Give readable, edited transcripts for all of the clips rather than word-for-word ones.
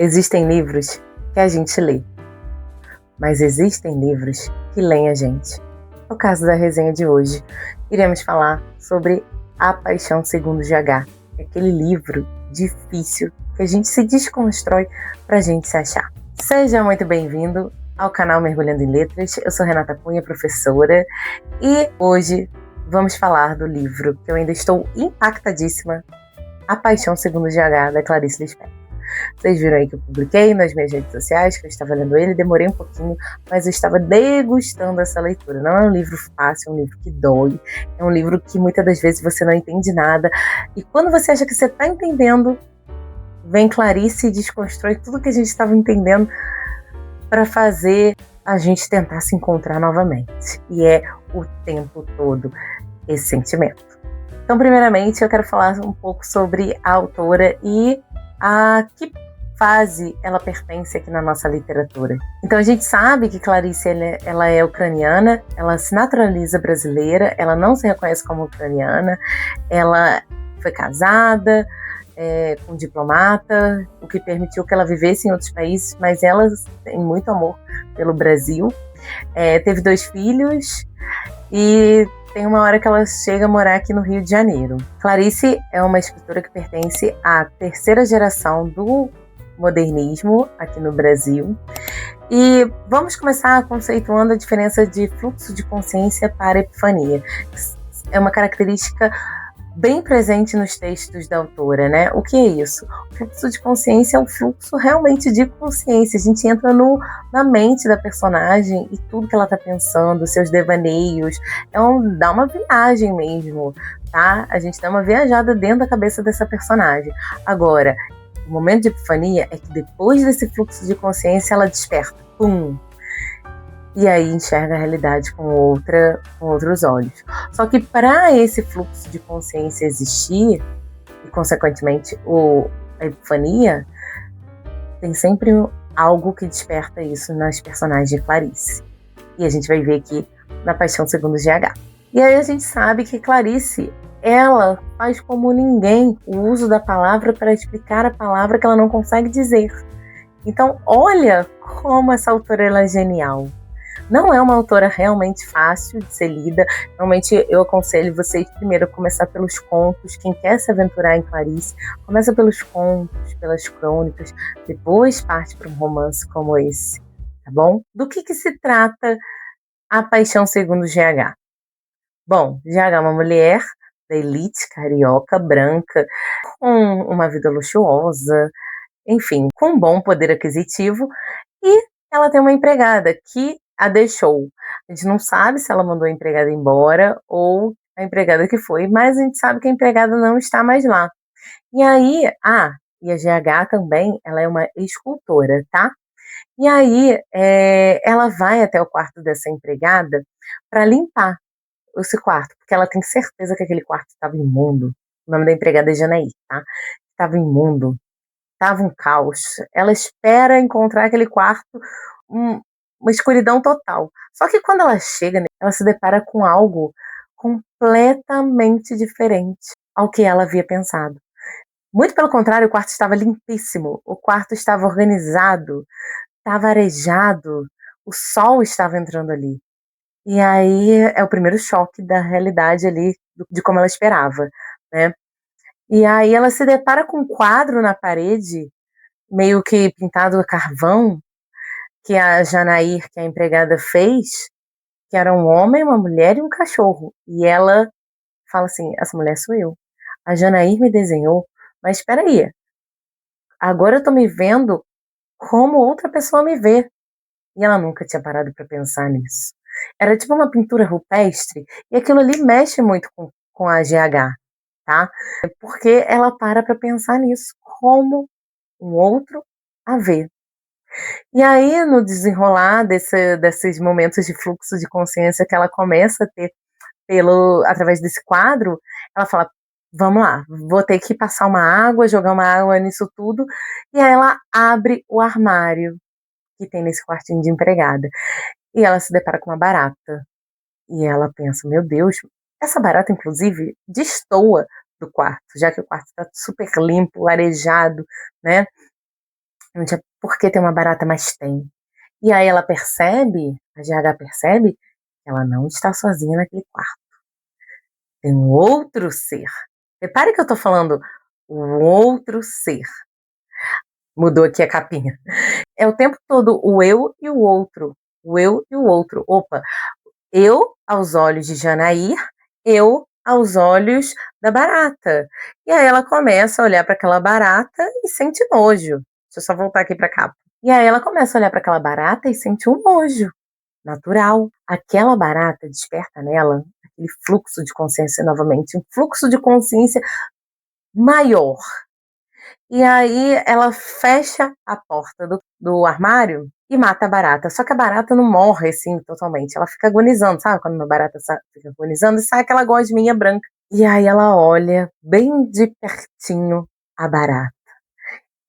Existem livros que a gente lê, mas existem livros que leem a gente. No caso da resenha de hoje, iremos falar sobre A Paixão Segundo GH, aquele livro difícil que a gente se desconstrói para a gente se achar. Seja muito bem-vindo ao canal Mergulhando em Letras. Eu sou Renata Cunha, professora, e hoje vamos falar do livro que eu ainda estou impactadíssima, A Paixão Segundo GH, da Clarice Lispector. Vocês viram aí que eu publiquei nas minhas redes sociais que eu estava lendo ele, demorei um pouquinho, mas eu estava degustando essa leitura. Não é um livro fácil, é um livro que dói, é um livro que muitas das vezes você não entende nada, e quando você acha que você está entendendo, vem Clarice e desconstrói tudo que a gente estava entendendo para fazer a gente tentar se encontrar novamente. E é o tempo todo esse sentimento. Então, primeiramente, eu quero falar um pouco sobre a autora e a que fase ela pertence aqui na nossa literatura. Então, a gente sabe que Clarice ela é ucraniana, ela se naturaliza brasileira, ela não se reconhece como ucraniana, ela foi casada com um diplomata, o que permitiu que ela vivesse em outros países, mas ela tem muito amor pelo Brasil. Teve 2 filhos e tem uma hora que ela chega a morar aqui no Rio de Janeiro. Clarice é uma escritora que pertence à 3ª geração do modernismo aqui no Brasil. E vamos começar conceituando a diferença de fluxo de consciência para epifania. É uma característica bem presente nos textos da autora, né? O que é isso? O fluxo de consciência é um fluxo realmente de consciência. A gente entra na mente da personagem e tudo que ela está pensando, seus devaneios. Dá uma viagem mesmo, tá? A gente dá uma viajada dentro da cabeça dessa personagem. Agora, o momento de epifania é que depois desse fluxo de consciência ela desperta. Pum! E aí enxerga a realidade com outros olhos. Só que para esse fluxo de consciência existir, e consequentemente a epifania, tem sempre algo que desperta isso nas personagens de Clarice. E a gente vai ver aqui na Paixão Segundo GH. E aí a gente sabe que Clarice, ela faz como ninguém o uso da palavra para explicar a palavra que ela não consegue dizer. Então olha como essa autora ela é genial. Não é uma autora realmente fácil de ser lida. Realmente eu aconselho vocês primeiro a começar pelos contos. Quem quer se aventurar em Clarice, começa pelos contos, pelas crônicas, depois parte para um romance como esse, tá bom? Do que se trata A Paixão Segundo GH? Bom, GH é uma mulher da elite carioca, branca, com uma vida luxuosa, enfim, com um bom poder aquisitivo, e ela tem uma empregada que a deixou. A gente não sabe se ela mandou a empregada embora ou a empregada que foi, mas a gente sabe que a empregada não está mais lá. E aí, e a GH também, ela é uma escultora, tá? E aí, ela vai até o quarto dessa empregada para limpar esse quarto, porque ela tem certeza que aquele quarto estava imundo. O nome da empregada é Janaí, tá? Estava imundo. Estava um caos. Ela espera encontrar aquele quarto, uma escuridão total. Só que quando ela chega, ela se depara com algo completamente diferente ao que ela havia pensado. Muito pelo contrário, o quarto estava limpíssimo, o quarto estava organizado, estava arejado, o sol estava entrando ali. E aí é o primeiro choque da realidade ali, de como ela esperava, né? E aí ela se depara com um quadro na parede, meio que pintado a carvão, que a Janair, que a empregada fez, que era um homem, uma mulher e um cachorro. E ela fala assim, essa mulher sou eu. A Janair me desenhou, mas espera aí, agora eu tô me vendo como outra pessoa me vê. E ela nunca tinha parado para pensar nisso. Era tipo uma pintura rupestre, e aquilo ali mexe muito com a GH, tá? Porque ela para pensar nisso, como um outro a ver. E aí, no desenrolar desses momentos de fluxo de consciência que ela começa a ter através desse quadro, ela fala, vamos lá, vou ter que passar uma água, jogar uma água nisso tudo, e aí ela abre o armário que tem nesse quartinho de empregada, e ela se depara com uma barata, e ela pensa, meu Deus, essa barata, inclusive, destoa do quarto, já que o quarto está super limpo, arejado, né? Não tinha por que ter uma barata, mas tem. E aí ela percebe, a GH percebe, que ela não está sozinha naquele quarto. Tem um outro ser. Repare que eu tô falando um outro ser. Mudou aqui a capinha. É o tempo todo o eu e o outro. O eu e o outro. Opa, eu aos olhos de Janair, eu aos olhos da barata. E aí ela começa a olhar para aquela barata e sente nojo. Deixa eu só voltar aqui para cá. E aí ela começa a olhar para aquela barata e sente um nojo natural. Aquela barata desperta nela aquele fluxo de consciência novamente, um fluxo de consciência maior. E aí ela fecha a porta do armário e mata a barata. Só que a barata não morre assim totalmente. Ela fica agonizando, sabe? Quando uma barata fica agonizando e sai aquela gosminha branca. E aí ela olha bem de pertinho a barata.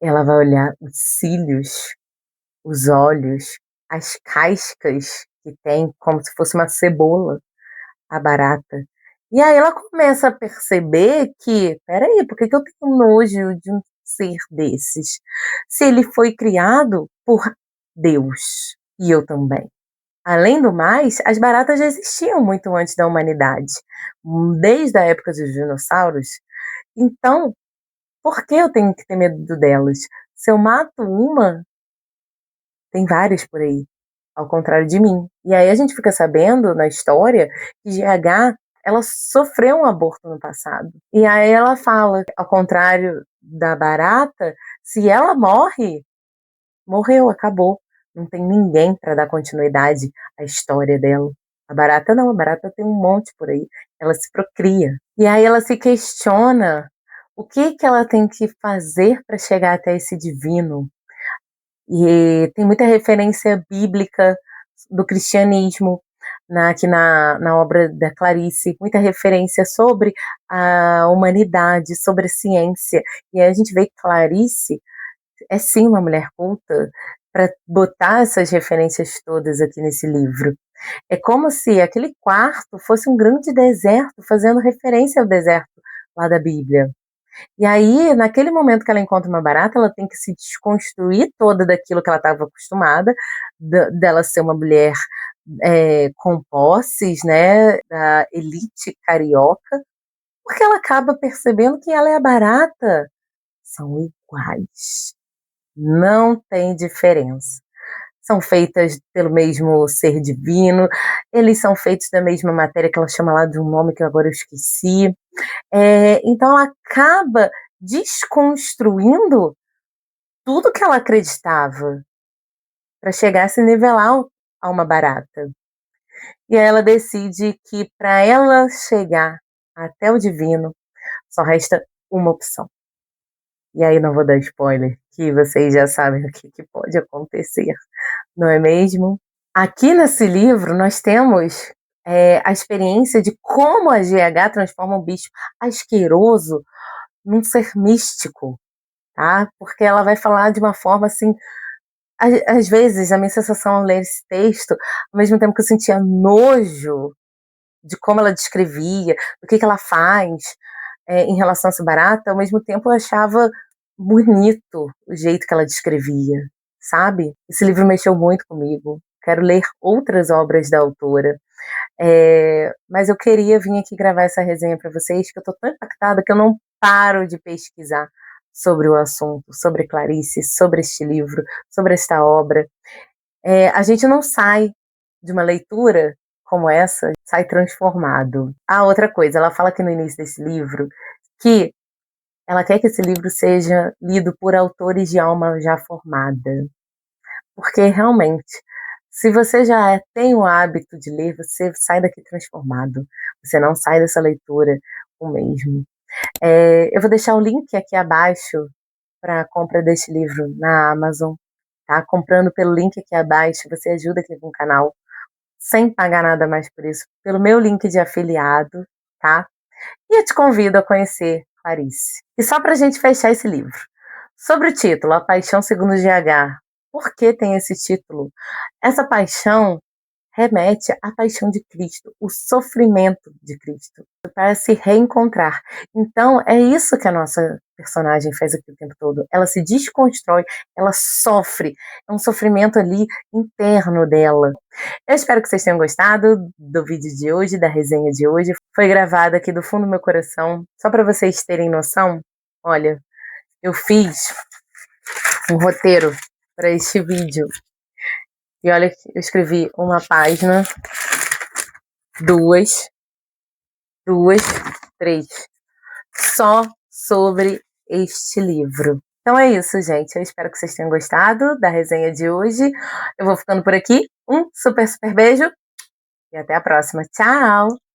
Ela vai olhar os cílios, os olhos, as cascas que tem, como se fosse uma cebola, a barata. E aí ela começa a perceber que, peraí, por que eu tenho nojo de um ser desses? Se ele foi criado por Deus, e eu também. Além do mais, as baratas já existiam muito antes da humanidade, desde a época dos dinossauros. Então, por que eu tenho que ter medo delas? Se eu mato uma, tem várias por aí, ao contrário de mim. E aí a gente fica sabendo na história que GH ela sofreu um aborto no passado. E aí ela fala, ao contrário da barata, se ela morre, morreu, acabou. Não tem ninguém para dar continuidade à história dela. A barata não, a barata tem um monte por aí. Ela se procria. E aí ela se questiona o que ela tem que fazer para chegar até esse divino. E tem muita referência bíblica do cristianismo aqui na obra da Clarice, muita referência sobre a humanidade, sobre a ciência. E aí a gente vê que Clarice é sim uma mulher culta para botar essas referências todas aqui nesse livro. É como se aquele quarto fosse um grande deserto, fazendo referência ao deserto lá da Bíblia. E aí, naquele momento que ela encontra uma barata, ela tem que se desconstruir toda daquilo que ela estava acostumada, dela ser uma mulher com posses, né, da elite carioca, porque ela acaba percebendo que ela e a barata são iguais. Não tem diferença. São feitas pelo mesmo ser divino, eles são feitos da mesma matéria que ela chama lá de um nome que agora eu esqueci. Então ela acaba desconstruindo tudo que ela acreditava para chegar a se nivelar a uma barata. E aí ela decide que para ela chegar até o divino só resta uma opção. E aí não vou dar spoiler, que vocês já sabem o que pode acontecer, não é mesmo? Aqui nesse livro nós temos a experiência de como a GH transforma um bicho asqueroso num ser místico, tá? Porque ela vai falar de uma forma assim, às vezes a minha sensação ao ler esse texto, ao mesmo tempo que eu sentia nojo de como ela descrevia, do que ela faz em relação a essa barata, ao mesmo tempo eu achava bonito o jeito que ela descrevia, sabe? Esse livro mexeu muito comigo. Quero ler outras obras da autora. Mas eu queria vir aqui gravar essa resenha para vocês, que eu estou tão impactada que eu não paro de pesquisar sobre o assunto, sobre Clarice, sobre este livro, sobre esta obra. A gente não sai de uma leitura como essa, sai transformado. Outra coisa, ela fala aqui no início desse livro que ela quer que esse livro seja lido por autores de alma já formada. Porque realmente, se você já tem o hábito de ler, você sai daqui transformado. Você não sai dessa leitura o mesmo. Eu vou deixar o link aqui abaixo para a compra deste livro na Amazon. Tá? Comprando pelo link aqui abaixo, você ajuda aqui com o canal, sem pagar nada mais por isso, pelo meu link de afiliado, tá? E eu te convido a conhecer Clarice. E só para a gente fechar esse livro, sobre o título, A Paixão Segundo GH. Por que tem esse título? Essa paixão remete à paixão de Cristo, o sofrimento de Cristo, para se reencontrar. Então, é isso que a nossa personagem faz aqui o tempo todo. Ela se desconstrói, ela sofre, é um sofrimento ali interno dela. Eu espero que vocês tenham gostado do vídeo de hoje, da resenha de hoje. Foi gravado aqui do fundo do meu coração, só para vocês terem noção. Olha, eu fiz um roteiro para este vídeo. E olha, eu escrevi uma página, duas, três, só sobre este livro. Então é isso, gente. Eu espero que vocês tenham gostado da resenha de hoje. Eu vou ficando por aqui. Um super, super beijo e até a próxima. Tchau!